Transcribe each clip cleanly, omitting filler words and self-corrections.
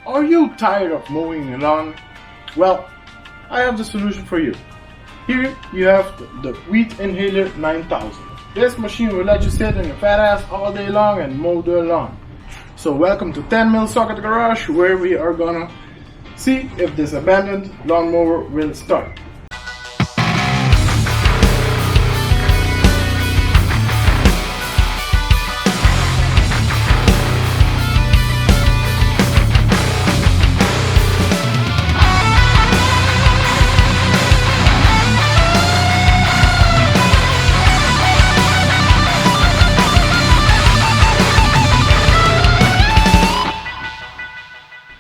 Are you tired of mowing your lawn? Well, I have the solution for you. Here you have the Wheat Inhaler 9000. This machine will let you sit in your fat ass all day long and mow the lawn. So welcome to 10 Mil Socket Garage, where we are gonna see if this abandoned lawnmower will start.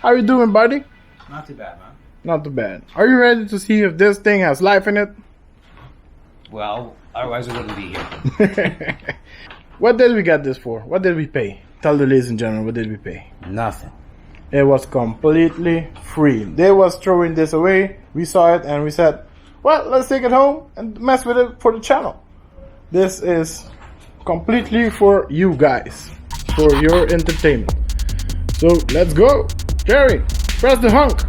How you doing, buddy? Not too bad, man. Not too bad. Are you ready to see if this thing has life in it? Well, otherwise we wouldn't be here. What did we get this for? What did we pay? Tell the ladies and gentlemen, what did we pay? Nothing. It was completely free. They was throwing this away. We saw it and we said, well, let's take it home and mess with it for the channel. This is completely for you guys, for your entertainment. So let's go. Jerry, press the honk.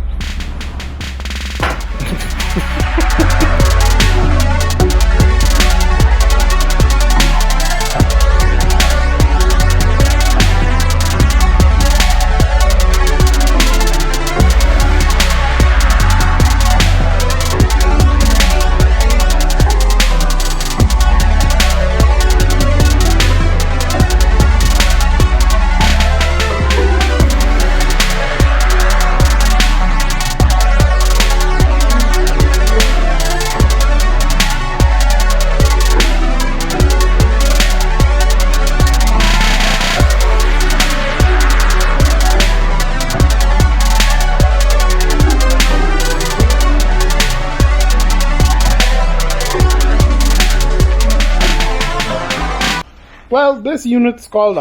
Well, this unit is called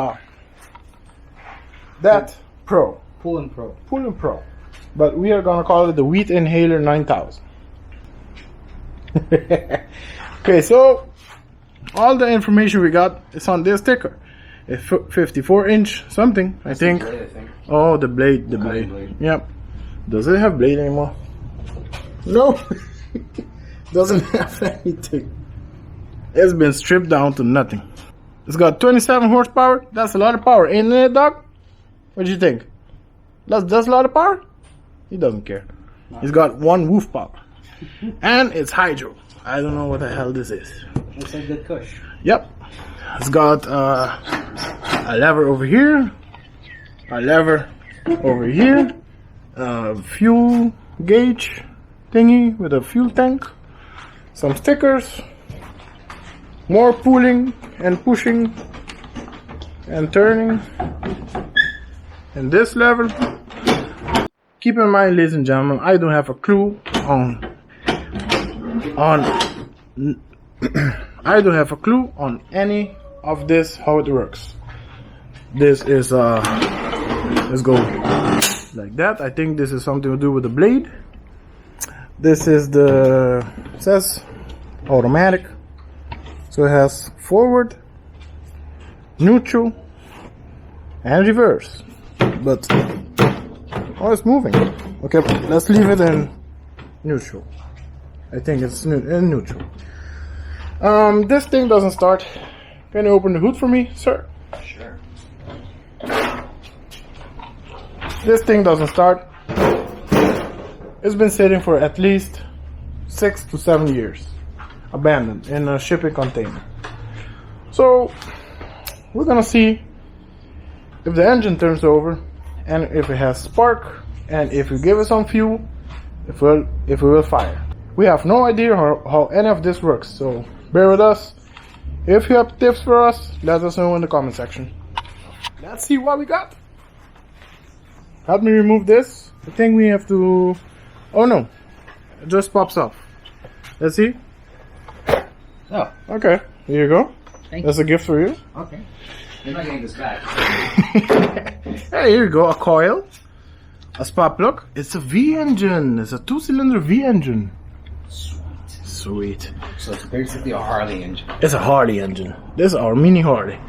that Pro. Pull and Pro. Pull and Pro. But we are gonna call it the Wheat Inhaler 9000. Okay, so all the information we got is on this sticker. A 54-inch something, I think. Blade, I think. Oh, the blade, the blade. Yep. Does it have blade anymore? No. Doesn't have anything. It's been stripped down to nothing. It's got 27 horsepower. That's a lot of power, ain't it, dog? What do you think? That's a lot of power? He doesn't care. He's got 1 woof power. And it's hydro. I don't know what the hell this is. Looks like good cush. Yep. It's got a lever over here. A lever over here. A fuel gauge thingy with a fuel tank. Some stickers. More pulling and pushing and turning. And this lever. Keep in mind, ladies and gentlemen, I don't have a clue on I don't have a clue on any of this, how it works. This is let's go like that. I think this is something to do with the blade. This is it says automatic. So it has forward, neutral, and reverse. But oh, it's moving. Okay, let's leave it in neutral. I think it's in neutral. This thing doesn't start. Can you open the hood for me, sir? Sure. This thing doesn't start. It's been sitting for at least 6 to 7 years. Abandoned in a shipping container. So we're gonna see if the engine turns over and if it has spark, and if we give it some fuel, if we will fire. We have no idea how any of this works, so bear with us. If you have tips for us, let us know in the comment section. Let's see what we got. Help me remove this. I think we have to... Oh no, it just pops off. Let's see. Oh, Okay, here you go. thank That's a gift for you. Okay. You're not getting this back. Hey, here you go, a coil, a spark plug. It's a V engine. It's a 2-cylinder V engine. Sweet. So it's basically a Harley engine. It's a Harley engine. This is our mini Harley.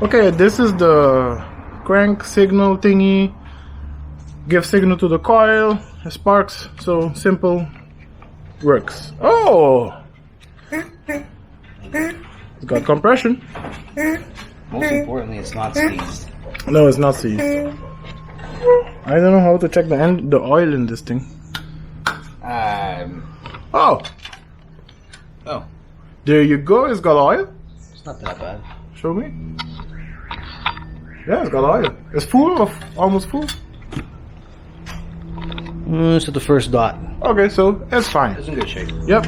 Okay, this is the crank signal thingy. give signal to the coil, it sparks, so simple, works. Oh! It's got compression. Most importantly, it's not seized. No, it's not seized. I don't know how to check the oil in this thing. Oh! Oh, There you go, it's got oil. it's not that bad. Show me. Yeah, it's got oil. It's full of almost full. So the first dot. Okay, so it's fine. It's in good shape. Yep.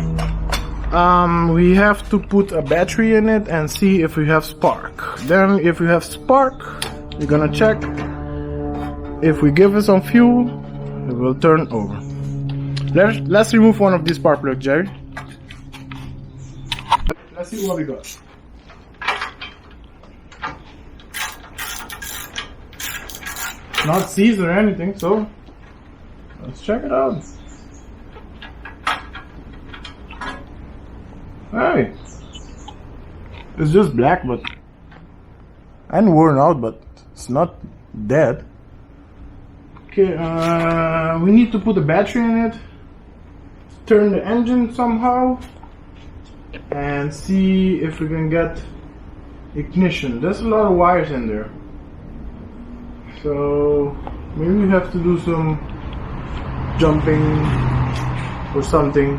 We have to put a battery in it and see if we have spark. Then if we have spark, we're gonna check. If we give it some fuel, it will turn over. Let's remove one of these spark plugs, Jerry. Let's see what we got. Not seized or anything, so let's check it out. Hey, it's just black, but and worn out, but it's not dead. Okay, we need to put a battery in it, turn the engine somehow, and see if we can get ignition. There's a lot of wires in there, so maybe we have to do some jumping or something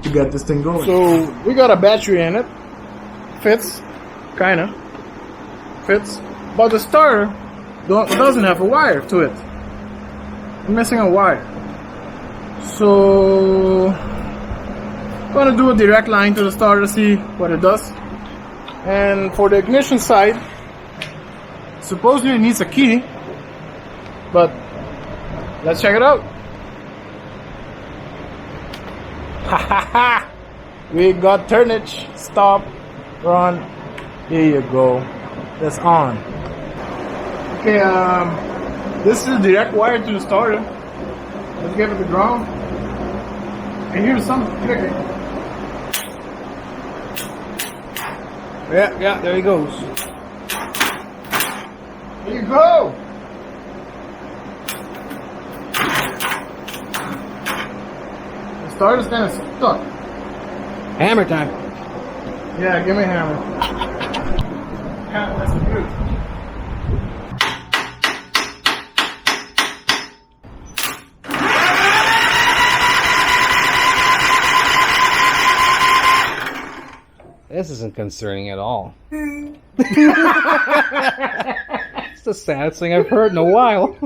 to get this thing going. So we got a battery in it. Fits, kinda fits, but the starter doesn't have a wire to it. I'm missing a wire. So I'm gonna do a direct line to the starter to see what it does. And for the ignition side, supposedly it needs a key, but let's check it out. We got turnage, stop, run. There you go. That's on. Okay, this is a direct wire to the starter. Let's give it the ground. And here's some clicking. Yeah, there he goes. There you go. The starter's kind of stuck. Hammer time. Yeah, give me a hammer. Yeah, that's good. This isn't concerning at all. It's the saddest thing I've heard in a while.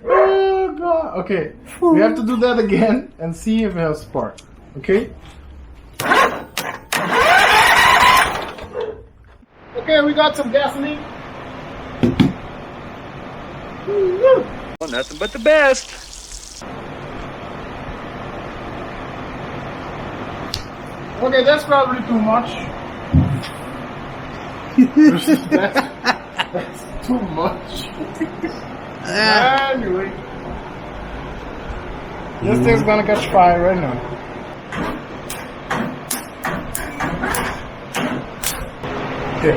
Oh god. Okay, we have to do that again and see if it has spark. Okay? Okay, we got some gasoline. Well, nothing but the best. Okay, that's probably too much. that's too much. Anyway, this thing's gonna catch fire right now. Okay.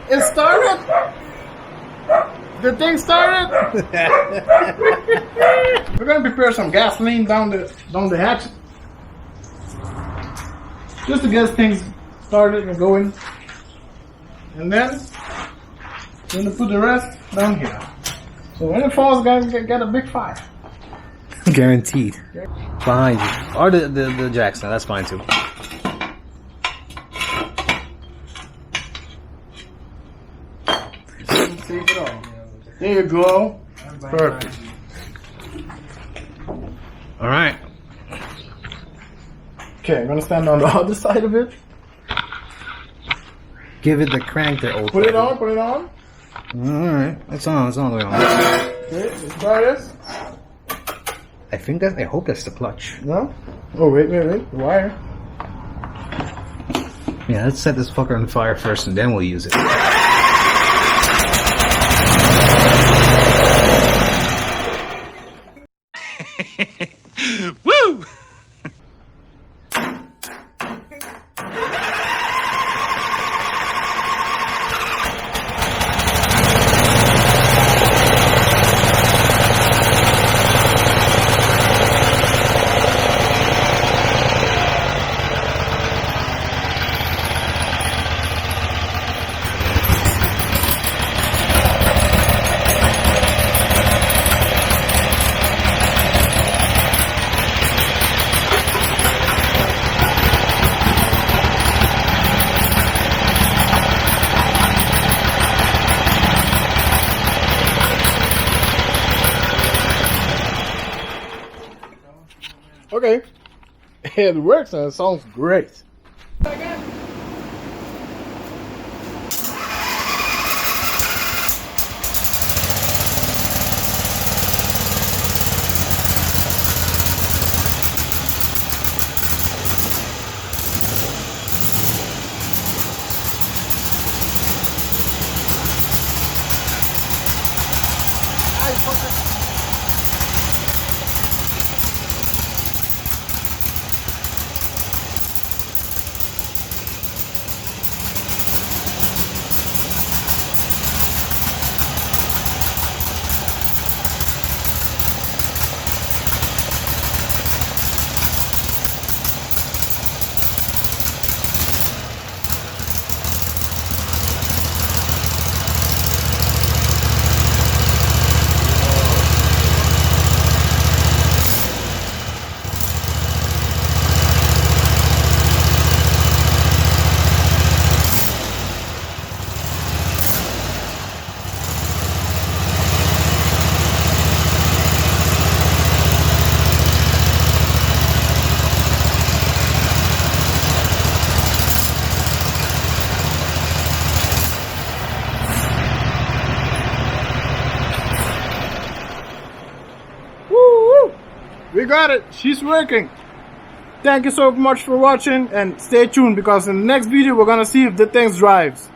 It started. The thing started. We're gonna prepare some gasoline down the hatch, just to get things started and going, and then we're gonna put the rest down here. So when it falls, guys, get a big fire. Guaranteed. Behind you. Or the Jackson, that's fine too. Save it all. There you go. Perfect. Alright. Okay, I'm gonna stand on the other side of it. Give it the crank there, old Put it on, put it on. Alright, it's on the way on. Okay, let's try this. I hope that's the clutch. No? Oh, wait, the wire. Yeah, let's set this fucker on fire first and then we'll use it. Woo! Okay, it works and it sounds great. We got it. She's working. Thank you so much for watching and stay tuned because in the next video we're gonna see if the thing drives.